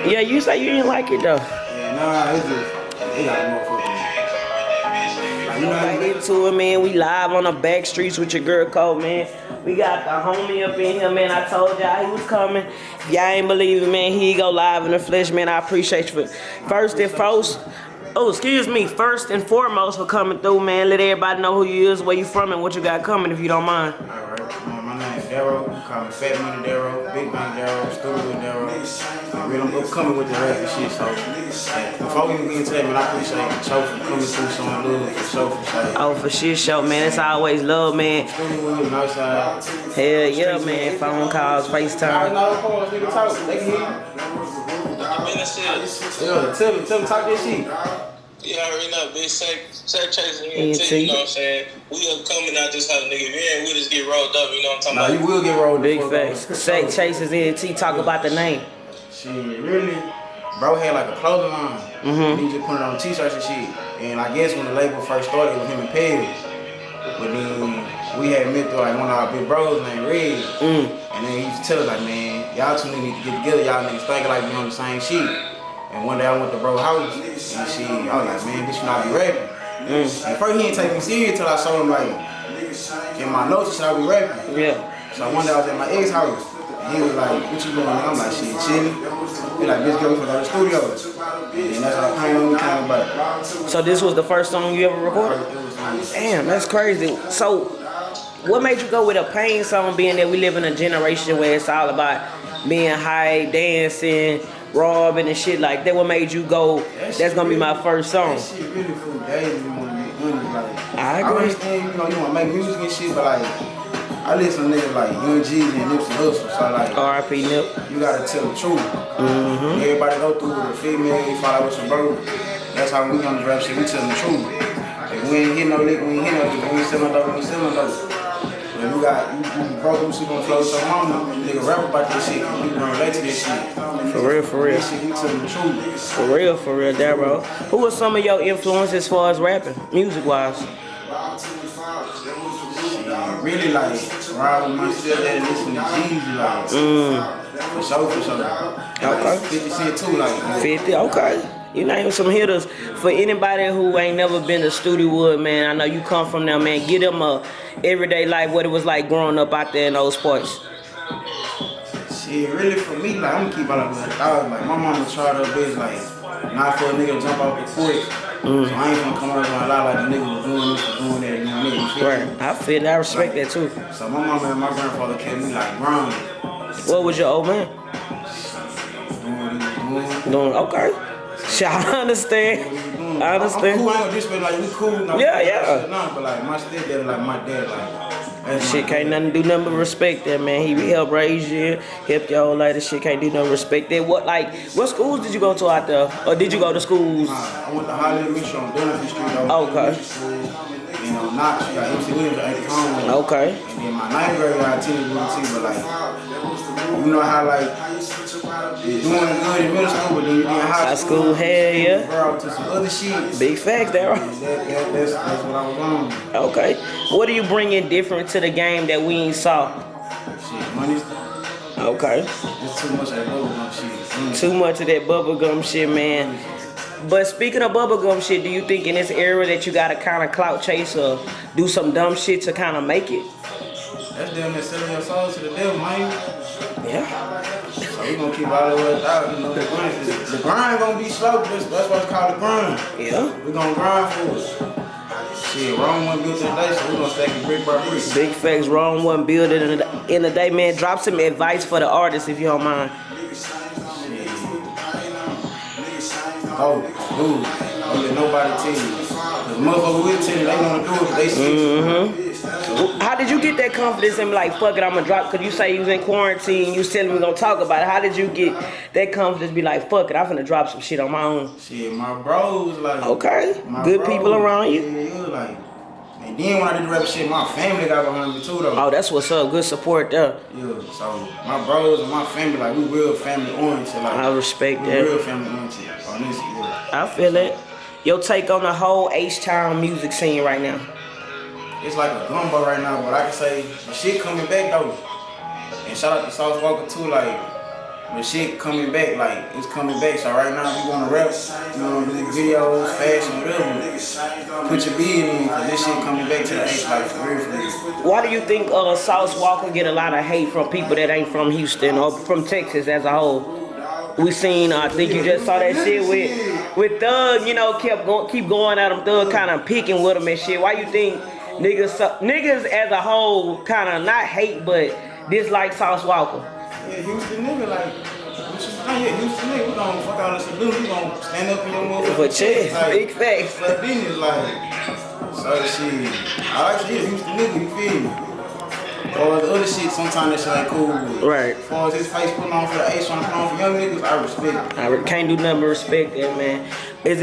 Yeah, you say you didn't like it though. Yeah, nah, it's just, they got motherfuckers. Like, you know Right into it, man. We live on the back streets with your girl Cole, man. We got the homie up in here, man. I told y'all he was coming. If y'all ain't believe it, man, he go live in the flesh, man. I appreciate you for first and foremost. Oh, excuse me. First and foremost for coming through, man. Let everybody know who you is, where you from, and what you got coming, if you don't mind. All right, my name is Darro. You call me Fat Money Darro, Big Money Darro, Studewood Darro. I'm coming with the rap and shit, so before we get into that, man, I appreciate the show for coming through, showing love for show for shit. Oh, for shit show, man. It's always love, man. Studewood, outside. Hell yeah, man. Phone calls, FaceTime. Nigga talk. They can hear you. Yeah, tell them, talk that shit. Yeah, I already know, bitch. Say chasing me, you know what I'm saying? We are coming out this house, nigga. If you ain't, we'll just get rolled up, you know what I'm talking about? You will get rolled up. Big facts. Say Chases ENT, talk about the name. Shit, really? Bro had like a clothing line. He just put it on t-shirts and shit. And I guess when the label first started, it was him and Pez. But then we had met through like one of our big bros named Red. And then he used to tell us like, man, y'all two need to get together. Y'all niggas thinking like we on the same shit. And one day I went to bro house and shit, I was like, man, bitch, you not be rapping. And first he didn't take me serious till I showed him like, in my notes, should I be rapping? Yeah. So one day I was at my ex house. And he was like, what you doing? I'm like, shit, chilling. He like, bitch, go to the studio. And that's how I came back. So this was the first song you ever recorded? Damn, that's crazy. So what made you go with a pain song, being that we live in a generation where it's all about being high, dancing, robbing and shit like that? What made you go, that's gonna be my first song? That shit really for days, you wanna make money, like. I agree. I understand, you wanna make music and shit, but like, I listen to niggas like Young Jeezy and Nipsey Hussle, so like, R.I.P. Nip. you gotta tell the truth. Everybody go through with a female, you fall out with some bro. That's how we on the rap shit, we tell the truth. If we ain't hit no lick, we ain't hit no lick, we ain't sell no dope, we ain't sell no dope. If you broke them, she gon' flow with your mama. Nigga rap about this shit, cause you gon' relate to this shit. For real, for real. This shit, we tell the truth. For real, Darro. Who are some of your influences as far as rapping, music-wise? Really like ride with my stepdad and listen to Jeezy, like for sure. Okay. 50 Cent too, like 50, okay. You name some hitters. For anybody who ain't never been to Studewood, man, I know you come from there, man. Give them a everyday life, what it was like growing up out there in those parts. Shit, really for me, like I'm gonna keep out of the thought. Like my mama tried her best, like not for a nigga to jump off the porch. So I ain't gonna come over and lie like the nigga was doing this or doing that, you know what I mean? Right, I feel that, I respect that too. So my mama and my grandfather kept me like grounded. What was your old man? Doing what he was Doing, okay. I understand. I understand. I'm cool, I ain't disrespect, like we cool. No, Yeah. Nah, but like my stepdad, like my dad, like Shit can't nothing do nothing but respect that, man. He helped raise you, helped your whole life. This shit can't do nothing respect that. What schools did you go to out there? Or did you go to schools? I went to Hollywood Mission on Dunlap Street. Okay. You know, Knox, you got MC Williams at the home. Okay. And then my ninth grade, I attended UT, but like, you know how like, you're doing good in middle school, but then you're in high school, hell yeah. Bro, to some other shit. Big facts, Darro. That's what I was on. Okay. What are you bringing different to the game that we ain't saw? Shit, money. Okay. There's too much of that bubblegum shit. Too much of that bubblegum shit, man. But speaking of bubblegum shit, do you think in this era that you gotta kind of clout chase or do some dumb shit to kind of make it? That's damn near selling your soul to the devil, man. Yeah. So we gonna keep all the way out, you know. The grind gonna be slow, that's why it's called the grind. Yeah. We gonna grind for it. Shit, Rome wasn't built in a day, so we gonna stack it brick by brick. Big facts, Rome wasn't built in a day, man. Drop some advice for the artists if you don't mind. Oh, dude, don't let nobody tell you. Cause motherfuckers will tell you they wanna do it, but they see. How did you get that confidence and be like, fuck it, I'm gonna drop? Cause you say you was in quarantine, you was telling me we gonna talk about it. How did you get that confidence to be like, fuck it, I'm finna drop some shit on my own? Shit, my bros, like. Okay, good people around you. Yeah, like. And then when I did the rap shit, my family got behind me too, though. Oh, that's what's up. Good support there. Yeah, so my bros and my family, like, we real family oriented. Like, I respect we that. real family oriented. On this, yeah. I feel it. Your take on the whole H-Town music scene right now? it's like a gumbo right now, but I can say the shit coming back though. And shout out to Sauce Walker too, like the shit coming back, like it's coming back. So right now if you wanna rap, you know, do videos, fashion, whatever, put your bid in, cause this shit coming back to the H like for real, for real. Why do you think Sauce Walker get a lot of hate from people that ain't from Houston or from Texas as a whole? We seen, I think you just saw that shit with Thug, you know, keep going at him, Thug kind of picking with him and shit. Why you think niggas as a whole kind of not hate but dislike Sauce Walker? Yeah, Houston nigga, like, Houston nigga, we gon' fuck all the salute, we gon' stand up in your motherfucking For chest, like, big facts. For business, like, so shit, I like to hear Houston nigga, you feel me? Or the other shit, sometimes that shit ain't cool with. Right. As far as his face putting on for the H, trying to put on for young niggas, I respect it. I can't do nothing but respect that, man. Is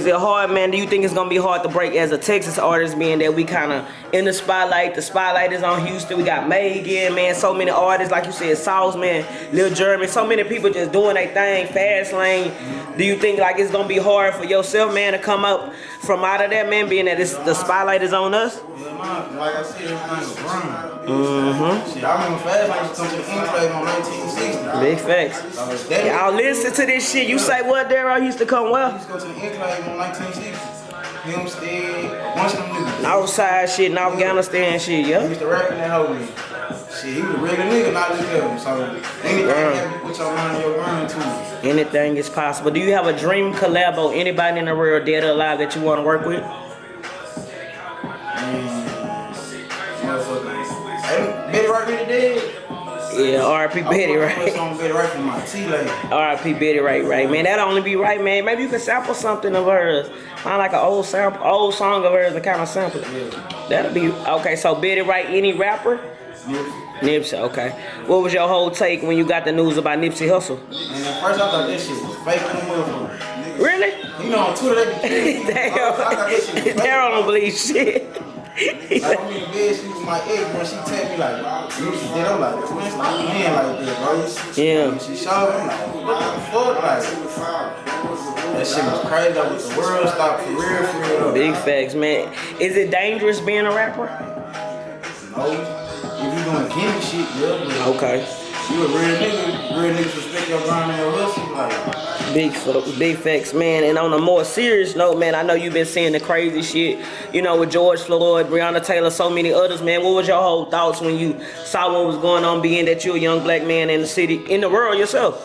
it hard, man? Do you think it's gonna be hard to break as a Texas artist, being that we kind of in the spotlight? The spotlight is on Houston. We got Megan, man. So many artists, like you said, Sauce, man, Lil Jeremy. So many people just doing their thing, fast lane. Do you think like it's gonna be hard for yourself, man, to come up from out of that, man, being that the spotlight is on us? Yeah, man. Like I said, everything's grind. Shit, I remember Fast Lane used to come to the enclave on 1960. Big facts. Y'all listen to this shit. You say what, Darro? Used to come well? He used to go to the enclave on 1960. Hempstead, a bunch of them niggas. Outside shit, in Afghanistan shit, He yeah. used to rap in that whole thing. Shit, he was a regular nigga, not just him. So anything that you put your mind in your grind to. Anything is possible. Do you have a dream collab or anybody in the world, dead or alive, that you want to work with? Betty Wright really dead? Yeah, R.I.P. Betty Wright. Betty Wright from my T-Lady. R.I.P. Betty Wright, right, man. That'd only be right, man. Maybe you could sample something of hers. Find like an old song of hers and kind of sample it. Yeah. That'd be okay. So Betty Wright, any rapper? Nipsey, okay. What was your whole take when you got the news about Nipsey Hussle? And at first I thought this shit was fake in the motherfucker. Really? You know on Twitter they be Damn. I thought this shit was fake. Darro don't believe shit. Like I'm in the bed, she was my ex, bro. She text me like, Nipsey dead. I'm like, man, stop playing like this, bro. Yeah. And she showed me like, what the fuck? Like, that shit was crazy. Like, the world stopped for real, for real. Big facts, man. Is it dangerous being a rapper? No. If you doing candy shit, yeah. Okay. You a real niggas respect your grind and your hustle, like. Big facts, man. And on a more serious note, man, I know you've been seeing the crazy shit, you know, with George Floyd, Breonna Taylor, so many others, man. What was your whole thoughts when you saw what was going on, being that you're a young black man in the city, in the world yourself?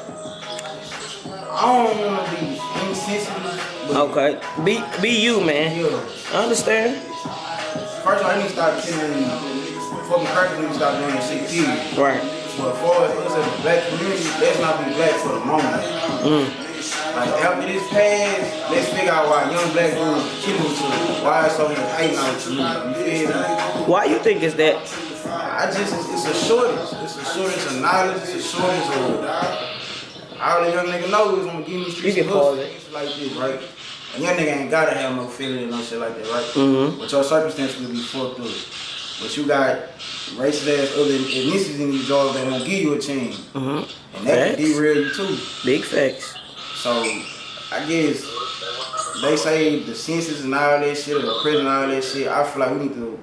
I don't want to be insensitive. Okay. Be you, man. Yeah. I understand. First, I need to start killing fucking crackers, need to start doing that shit, period. Right. But as far as us as a black community, let's not be black for the moment. Like after this pass, let's figure out why young black dudes killing each other. Why so much hate on each other. You feel me? Why you think it's that? It's a shortage. It's a shortage of knowledge. It's a shortage of all the young nigga know is I'm gonna give me streets of hustle like this, right? A young nigga ain't gotta have no feeling and no shit like that, right? But your circumstances will be fucked up. But you got racist ass other ethnicities in these jobs that won't give you a chance. And that can derail you too. Big facts. So, I guess they say the census and all that shit, or the prison and all that shit, I feel like we need to,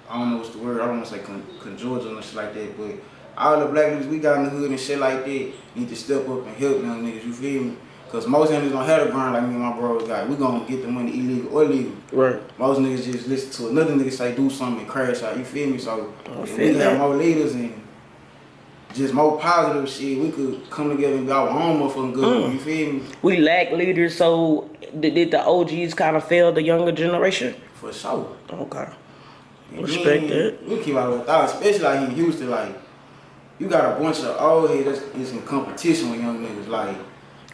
I don't know what's the word, I don't want to say conjure or shit like that, but all the black niggas we got in the hood and shit like that need to step up and help young niggas, you feel me? Because most niggas don't have the grind like me and my bros got. We gonna get the money illegal or legal. Right. Most niggas just listen to another nigga say do something and crash out, you feel me? So, if we that. have more leaders and just more positive shit, we could come together and be our own motherfucking good, you feel me? We lack leaders, so did the OGs kind of fail the younger generation? For sure. Okay. And Respect then, that. We keep our thoughts, especially like in Houston, like, you got a bunch of old heads that's in competition with young niggas, like.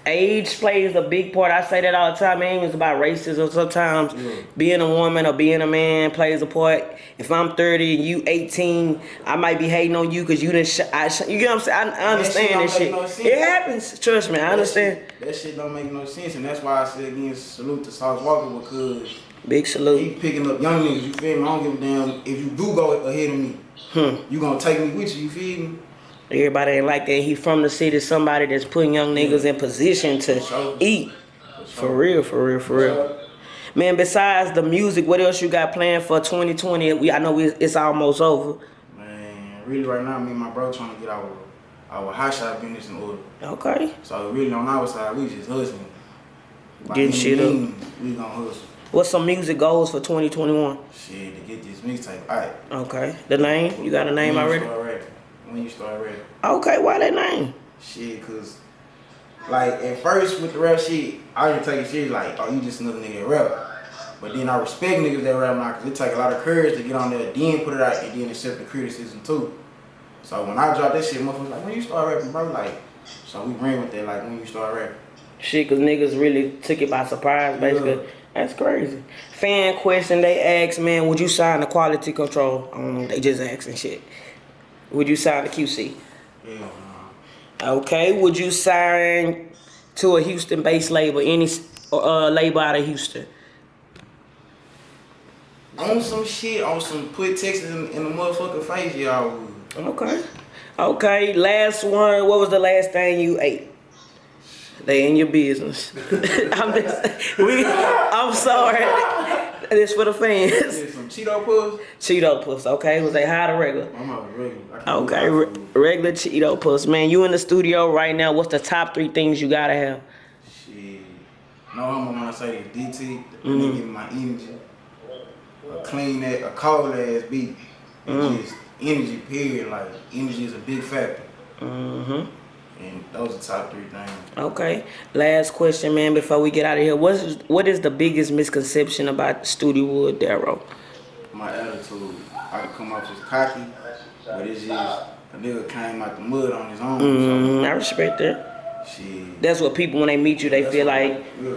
Age plays a big part. I say that all the time. It ain't just about racism. Sometimes being a woman or being a man plays a part. If I'm 30 and you 18, I might be hating on you because you didn't. You get what I'm saying? I understand this shit. No, it happens. Trust me, I understand. That shit don't make no sense, and that's why I said again, salute to Sauce Walker, because big salute. He picking up young niggas. You feel me? I don't give a damn if you do go ahead of me. You gonna take me with you. You feel me? Everybody ain't like that. He from the city, somebody that's putting young niggas in position to eat. For real. Man, besides the music, what else you got planned for 2020? I know it's almost over. Man, really right now, me and my bro trying to get our hot shot business in order. Okay. So really on our side, we just hustling. Getting shit up. We gonna hustle. What's some music goals for 2021? Shit, to get this mixtape. Alright. Okay. The name? You got a name already? When you start rapping. Okay, why that name? Shit, cause like at first with the rap shit, I didn't take it serious like, oh, you just another nigga that rap. But then I respect niggas that rap now, cause it take a lot of courage to get on there, then put it out, and then accept the criticism too. So when I dropped that shit, motherfuckers like, when you start rapping, bro, like, so we ran with that, like, when you start rapping. Shit, cause niggas really took it by surprise, basically. Yeah. That's crazy. Fan question, they asked, man, would you sign the quality control? I don't know, they just asking shit. Would you sign the QC? Yeah. Okay, would you sign to a Houston-based label, any label out of Houston? On some shit, on some put Texas in the motherfucking face, y'all would. Okay. Okay, last one, what was the last thing you ate? They in your business. I'm sorry. This for the fans. Yeah, some Cheeto Puffs? Cheeto Puffs, okay. Was they hot or regular? I'm not regular. Okay, regular Cheeto Puffs. Man, you in the studio right now. What's the top 3 things you gotta have? Shit. No, I'm gonna say this. DT, they give me my energy. A clean, a cold ass beat. And just energy, period. Like, energy is a big factor. And those are the top 3 things. Okay. Last question, man, before we get out of here. What is the biggest misconception about Studewood, Darro? My attitude. I can come off as cocky, but it's just a nigga came out the mud on his own. So. I respect that. Shit. That's what people, when they meet you, they feel like. Yeah.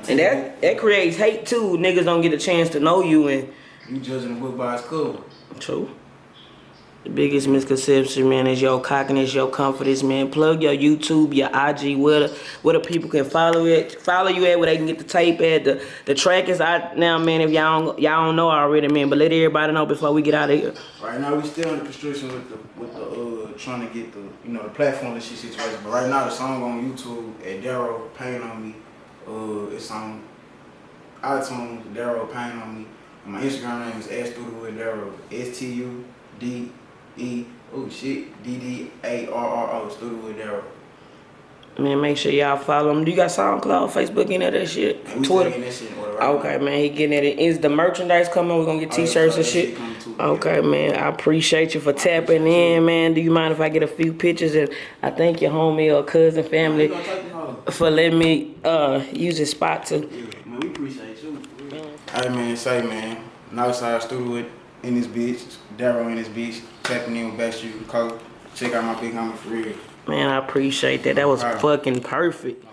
And that creates hate, too. Niggas don't get a chance to know you. And you judging a book by its cover. True. The biggest misconception, man, is your cockiness, your confidence, man. Plug your YouTube, your IG, where the people can follow you at, where they can get the tape at. The track is out now, man, if y'all don't know already, man. But let everybody know before we get out of here. Right now, we still in the construction with the trying to get the platform and shit situation. But right now, the song on YouTube at Darro, Pain on Me. It's on iTunes, Darro, Pain on Me. And my Instagram name is Studewood Darro, STUDE. DDARRO, Studewood Darro. Man, make sure y'all follow him. Do you got SoundCloud, Facebook, any of that shit? Man, Twitter? That shit right okay, man, he getting it. Is the merchandise coming? We're gonna get t-shirts and shit. Okay, man, I appreciate you for tapping in, man. Do you mind if I get a few pictures? And I thank your homie or cousin, family for letting me use this spot too. Yeah, man, we appreciate you. Hey, man, Northside Studewood in this bitch, Darro in this bitch, tapping in with Backstreet Code. Check out my big homie for real. Man, I appreciate that. That was fucking perfect.